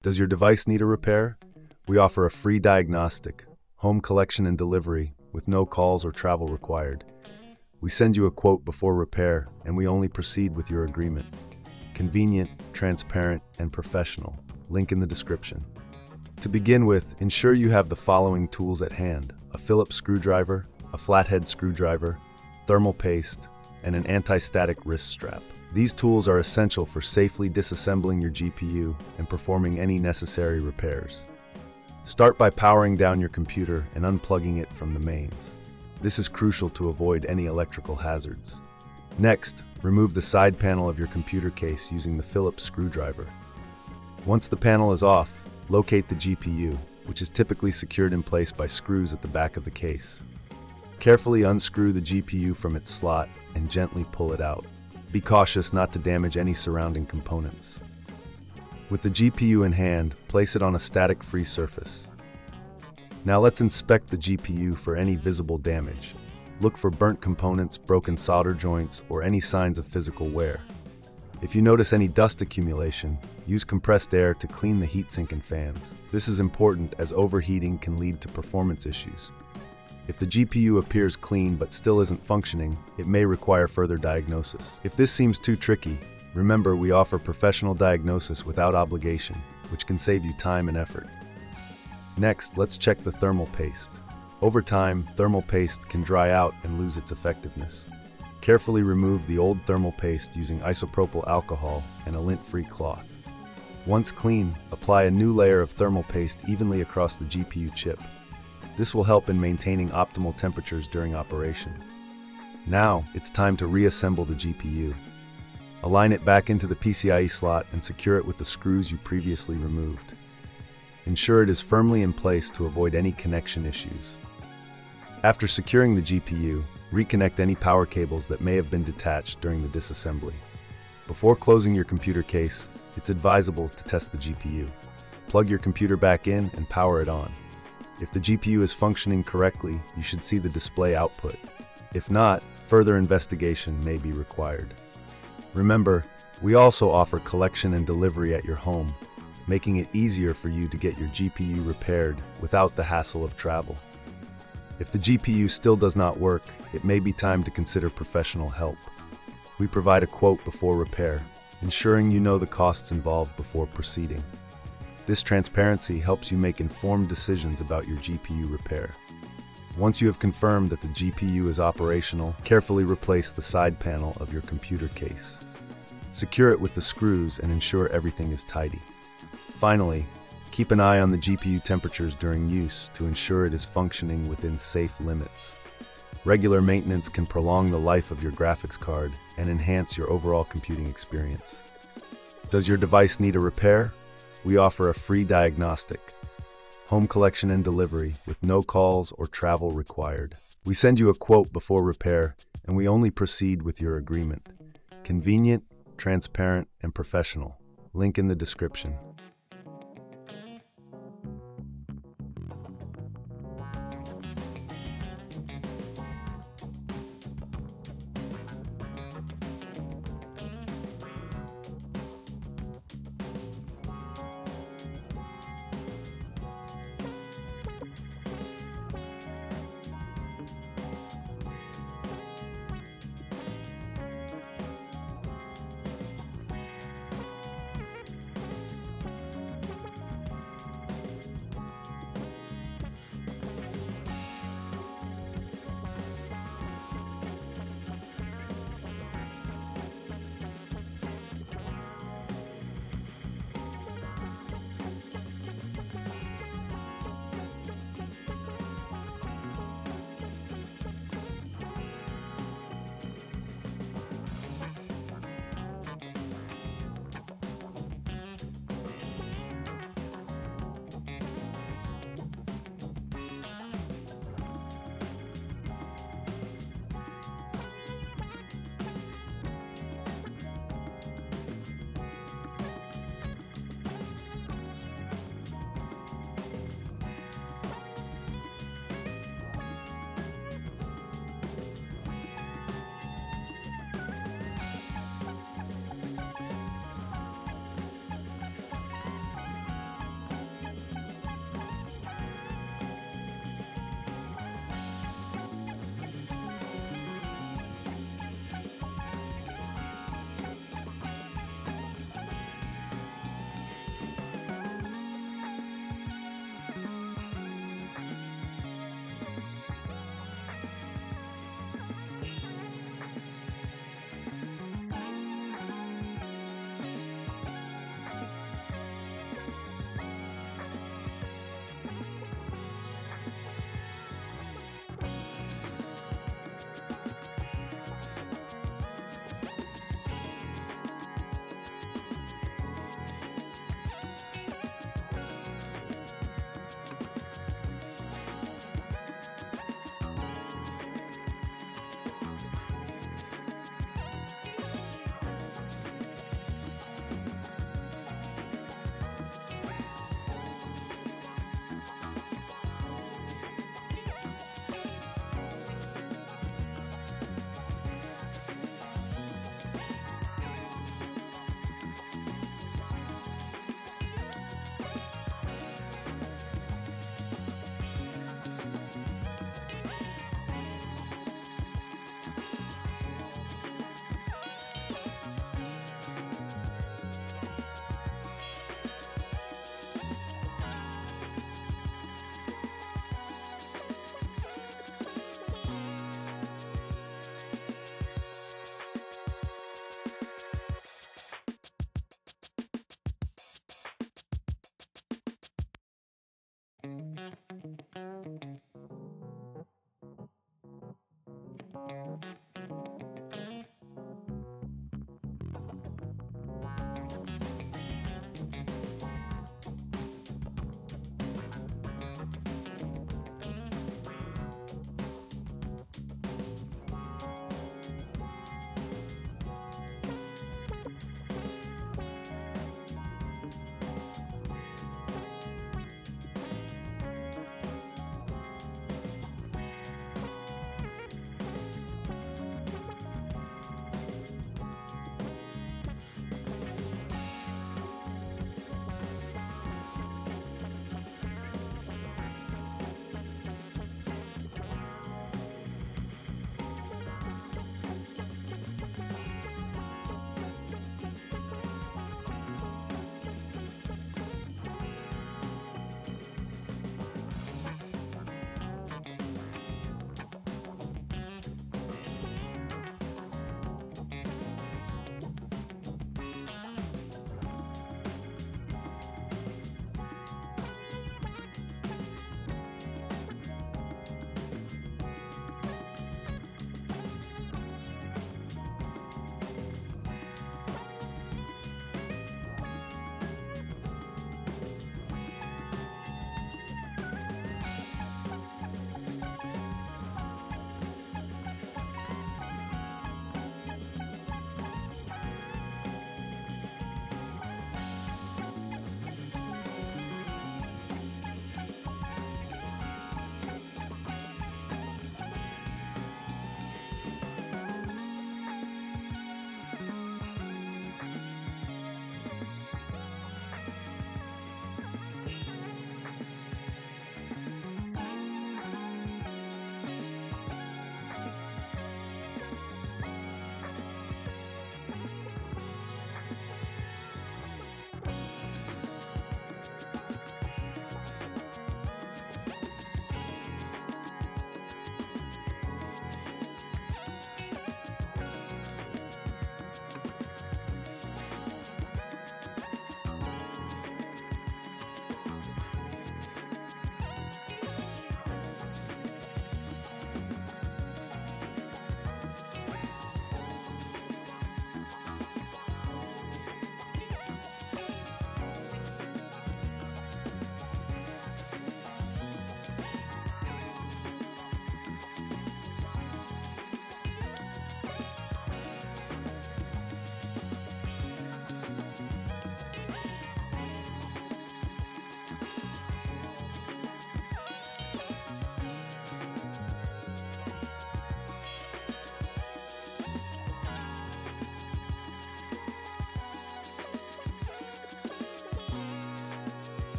Does your device need a repair? We offer a free diagnostic, home collection and delivery, with no calls or travel required. We send you a quote before repair, and we only proceed with your agreement. Convenient, transparent, and professional. Link in the description. To begin with, ensure you have the following tools at hand: a Phillips screwdriver, a flathead screwdriver, thermal paste, and an anti-static wrist strap. These tools are essential for safely disassembling your GPU and performing any necessary repairs. Start by powering down your computer and unplugging it from the mains. This is crucial to avoid any electrical hazards. Next, remove the side panel of your computer case using the Phillips screwdriver. Once the panel is off, locate the GPU, which is typically secured in place by screws at the back of the case. Carefully unscrew the GPU from its slot and gently pull it out. Be cautious not to damage any surrounding components. With the GPU in hand, place it on a static-free surface. Now let's inspect the GPU for any visible damage. Look for burnt components, broken solder joints, or any signs of physical wear. If you notice any dust accumulation, use compressed air to clean the heatsink and fans. This is important as overheating can lead to performance issues. If the GPU appears clean but still isn't functioning, it may require further diagnosis. If this seems too tricky, remember we offer professional diagnosis without obligation, which can save you time and effort. Next, let's check the thermal paste. Over time, thermal paste can dry out and lose its effectiveness. Carefully remove the old thermal paste using isopropyl alcohol and a lint-free cloth. Once clean, apply a new layer of thermal paste evenly across the GPU chip. This will help in maintaining optimal temperatures during operation. Now, it's time to reassemble the GPU. Align it back into the PCIe slot and secure it with the screws you previously removed. Ensure it is firmly in place to avoid any connection issues. After securing the GPU, reconnect any power cables that may have been detached during the disassembly. Before closing your computer case, it's advisable to test the GPU. Plug your computer back in and power it on. If the GPU is functioning correctly, you should see the display output. If not, further investigation may be required. Remember, we also offer collection and delivery at your home, making it easier for you to get your GPU repaired without the hassle of travel. If the GPU still does not work, it may be time to consider professional help. We provide a quote before repair, ensuring you know the costs involved before proceeding. This transparency helps you make informed decisions about your GPU repair. Once you have confirmed that the GPU is operational, carefully replace the side panel of your computer case. Secure it with the screws and ensure everything is tidy. Finally, keep an eye on the GPU temperatures during use to ensure it is functioning within safe limits. Regular maintenance can prolong the life of your graphics card and enhance your overall computing experience. Does your device need a repair? We offer a free diagnostic, home collection and delivery with no calls or travel required. We send you a quote before repair, and we only proceed with your agreement. Convenient, transparent, and professional. Link in the description.